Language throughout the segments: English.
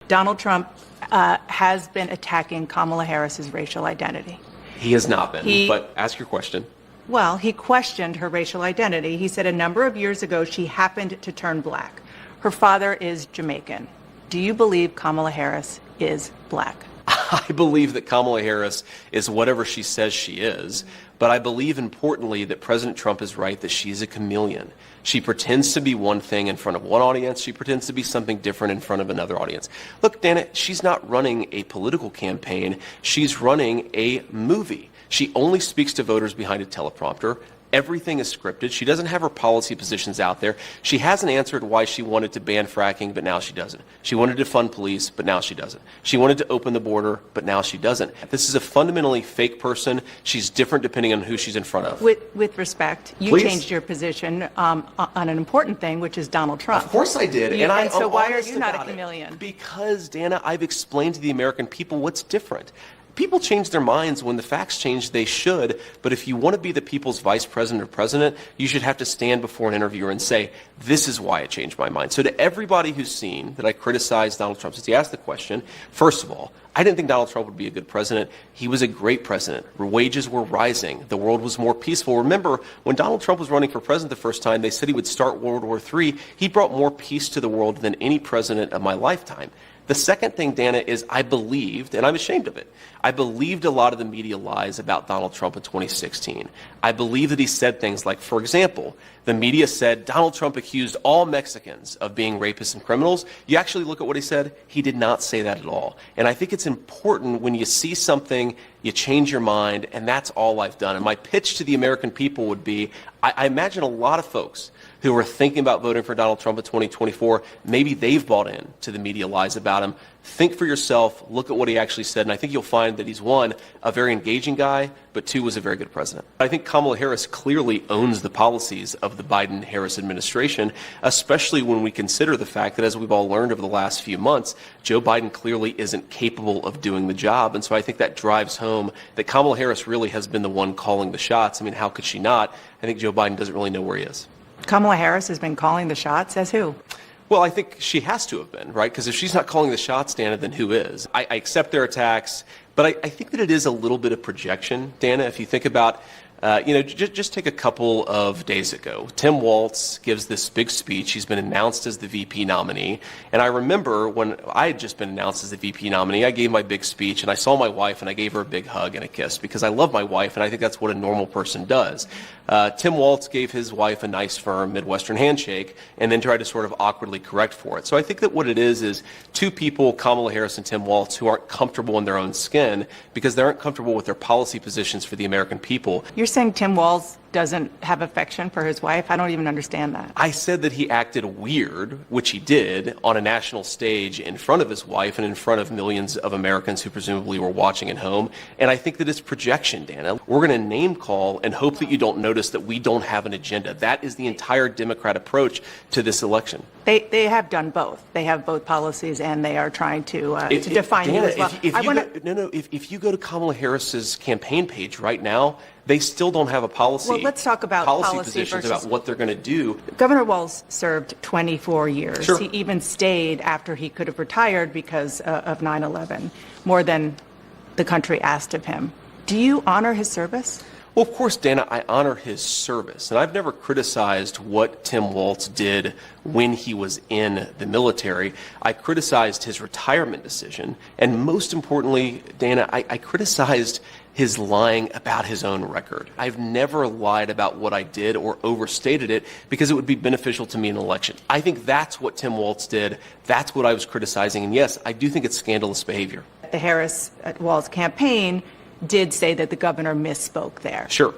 Donald Trump has been attacking Kamala Harris's racial identity. He has not been, but ask your question. Well, he questioned her racial identity. He said a number of years ago she happened to turn black. Her father is Jamaican. Do you believe Kamala Harris is black? I believe that Kamala Harris is whatever she says she is, but I believe importantly that President Trump is right that she's a chameleon. She pretends to be one thing in front of one audience. She pretends to be something different in front of another audience. Look, Dana, she's not running a political campaign. She's running a movie. She only speaks to voters behind a teleprompter. Everything is scripted. She doesn't have her policy positions out there. She hasn't answered why she wanted to ban fracking, but now she doesn't. She wanted to fund police, but now she doesn't. She wanted to open the border, but now she doesn't. This is a fundamentally fake person. She's different depending on who she's in front of. With respect, you Please. Changed your position on an important thing, which is Donald Trump. Of course I did. And so why are you not a chameleon? Because, Dana, I've explained to the American people what's different. People change their minds when the facts change. They should. But if you want to be the people's vice president or president, you should have to stand before an interviewer and say, this is why I changed my mind. So to everybody who's seen that I criticized Donald Trump, since he asked the question, first of all, I didn't think Donald Trump would be a good president. He was a great president. Wages were rising. The world was more peaceful. Remember, when Donald Trump was running for president the first time, they said he would start World War III. He brought more peace to the world than any president of my lifetime. The second thing, Dana, is I believed, and I'm ashamed of it, I believed a lot of the media lies about Donald Trump in 2016. I believe that he said things like, for example, the media said Donald Trump accused all Mexicans of being rapists and criminals. You actually look at what he said, he did not say that at all. And I think it's important when you see something, you change your mind, and that's all I've done. And my pitch to the American people would be, I imagine a lot of folks who are thinking about voting for Donald Trump in 2024, maybe they've bought in to the media lies about him. Think for yourself, look at what he actually said, and I think you'll find that he's, one, a very engaging guy, but two, was a very good president. I think Kamala Harris clearly owns the policies of the Biden-Harris administration, especially when we consider the fact that, as we've all learned over the last few months, Joe Biden clearly isn't capable of doing the job, and so I think that drives home that Kamala Harris really has been the one calling the shots. I mean, how could she not? I think Joe Biden doesn't really know where he is. Kamala Harris has been calling the shots. As who? Well, I think she has to have been, right? Because if she's not calling the shots, Dana, then who is? I accept their attacks, but I think that it is a little bit of projection, Dana. If you think about, just take a couple of days ago. Tim Walz gives this big speech. He's been announced as the VP nominee. And I remember when I had just been announced as the VP nominee, I gave my big speech, and I saw my wife, and I gave her a big hug and a kiss because I love my wife, and I think that's what a normal person does. Tim Walz gave his wife a nice, firm Midwestern handshake and then tried to sort of awkwardly correct for it. So I think that what it is two people, Kamala Harris and Tim Walz, who aren't comfortable in their own skin because they aren't comfortable with their policy positions for the American people. You're saying Tim Walz doesn't have affection for his wife? I don't even understand that. I said that he acted weird, which he did, on a national stage in front of his wife and in front of millions of Americans who presumably were watching at home. And I think that it's projection, Dana. We're going to name call and hope that you don't notice that we don't have an agenda. That is the entire Democrat approach to this election. They have done both. They have both policies, and they are trying to define you as well. If you go to Kamala Harris's campaign page right now, they still don't have a policy. Well, let's talk about policy positions about what they're going to do. Governor Walz served 24 years. Sure. He even stayed after he could have retired because of 9/11, more than the country asked of him. Do you honor his service? Well, of course, Dana, I honor his service, and I've never criticized what Tim Walz did when he was in the military. I criticized his retirement decision, and most importantly, Dana, I criticized his lying about his own record. I've never lied about what I did or overstated it because it would be beneficial to me in an election. I think that's what Tim Walz did. That's what I was criticizing, and yes, I do think it's scandalous behavior. The Harris-Walz campaign did say that the governor misspoke there. Sure.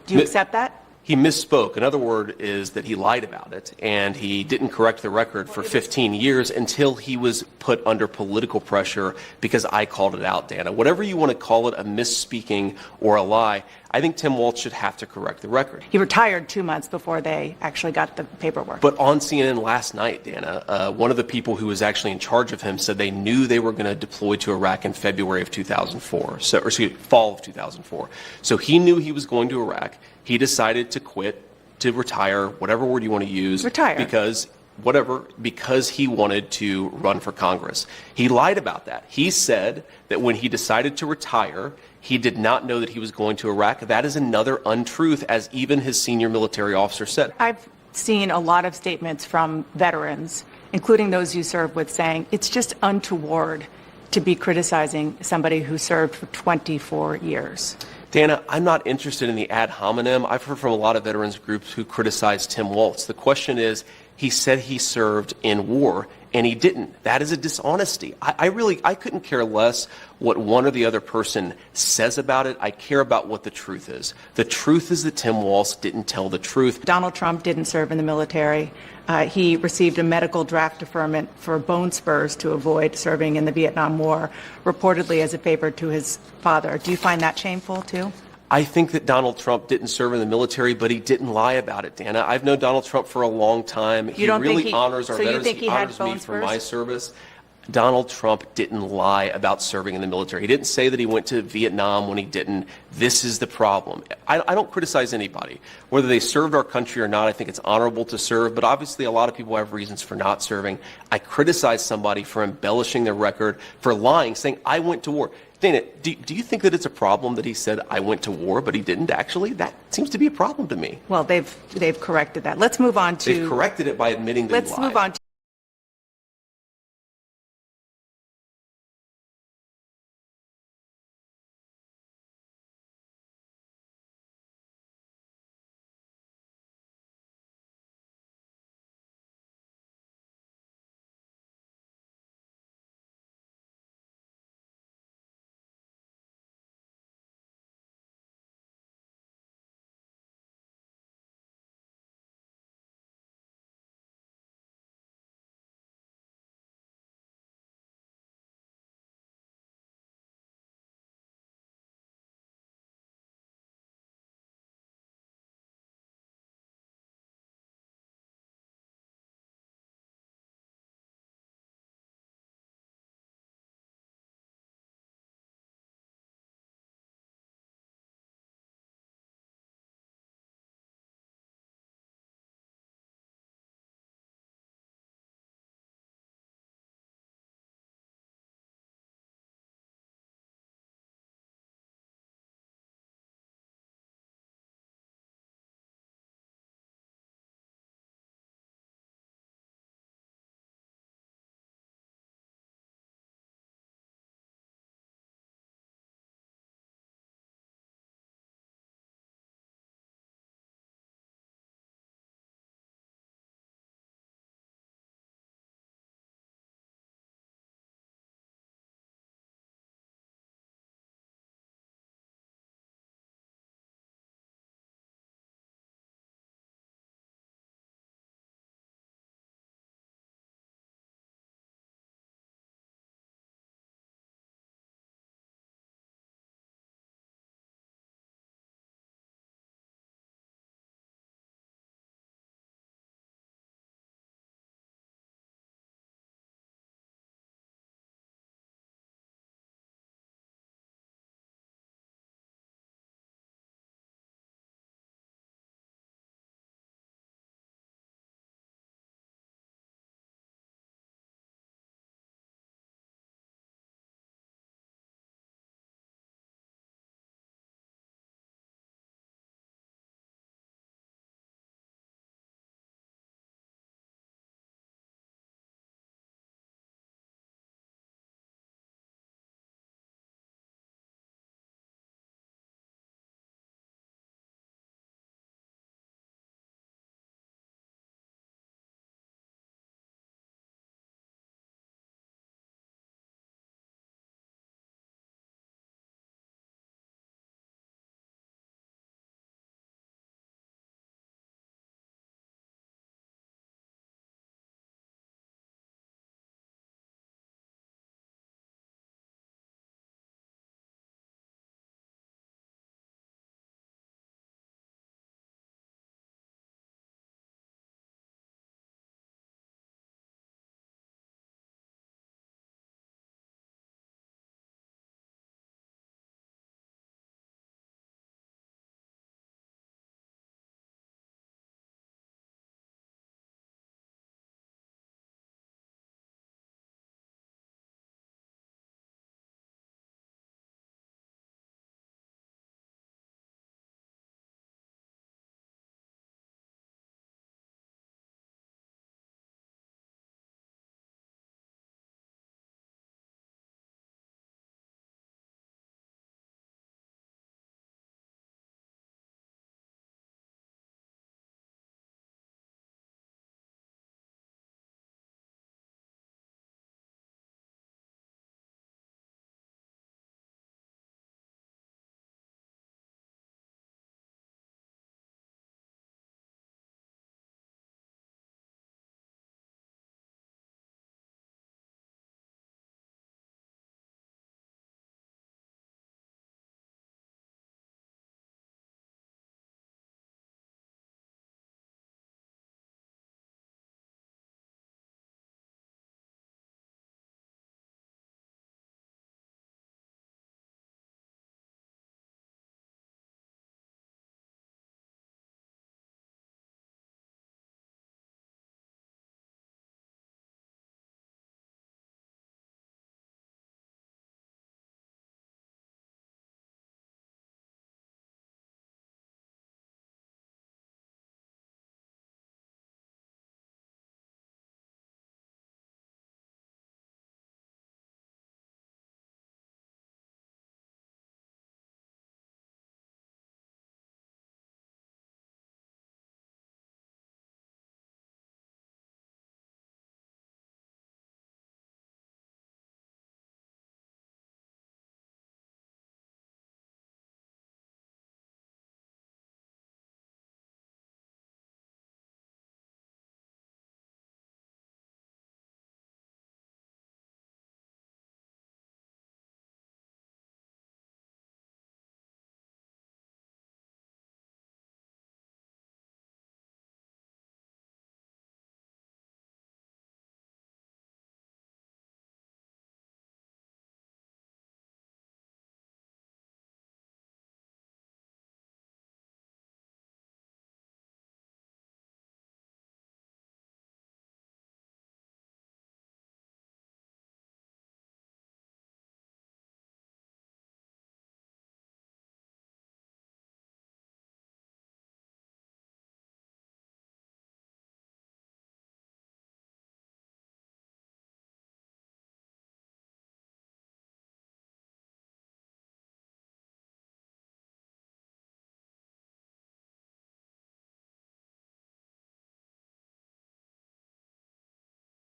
Do you accept that? He misspoke. Another word is that he lied about it, and he didn't correct the record for 15 years until he was put under political pressure because I called it out, Dana. Whatever you want to call it, a misspeaking or a lie, I think Tim Walz should have to correct the record. He retired 2 months before they actually got the paperwork. But on CNN last night, Dana, one of the people who was actually in charge of him said they knew they were going to deploy to Iraq in February of 2004, fall of 2004. So he knew he was going to Iraq. He decided to quit, to retire, whatever word you want to use. Retire. Because whatever, because he wanted to run for Congress. He lied about that. He said that when he decided to retire, he did not know that he was going to Iraq. That is another untruth, as even his senior military officer said. I've seen a lot of statements from veterans, including those you served with, saying it's just untoward to be criticizing somebody who served for 24 years. Dana, I'm not interested in the ad hominem. I've heard from a lot of veterans groups who criticize Tim Walz. The question is, he said he served in war, and he didn't. That is a dishonesty. I couldn't care less what one or the other person says about it. I care about what the truth is. The truth is that Tim Walz didn't tell the truth. Donald Trump didn't serve in the military. He received a medical draft deferment for bone spurs to avoid serving in the Vietnam War, reportedly as a favor to his father. Do you find that shameful, too? I think that Donald Trump didn't serve in the military, but he didn't lie about it, Dana. I've known Donald Trump for a long time. He really honors our veterans. He honors me for my service. Donald Trump didn't lie about serving in the military. He didn't say that he went to Vietnam when he didn't. This is the problem. I don't criticize anybody. Whether they served our country or not, I think it's honorable to serve, but obviously a lot of people have reasons for not serving. I criticize somebody for embellishing their record, for lying, saying, I went to war. Dana, do you think that it's a problem that he said, I went to war, but he didn't actually? That seems to be a problem to me. Well, they've corrected that. Let's move on to... They've corrected it by admitting that he lied. Let's move on to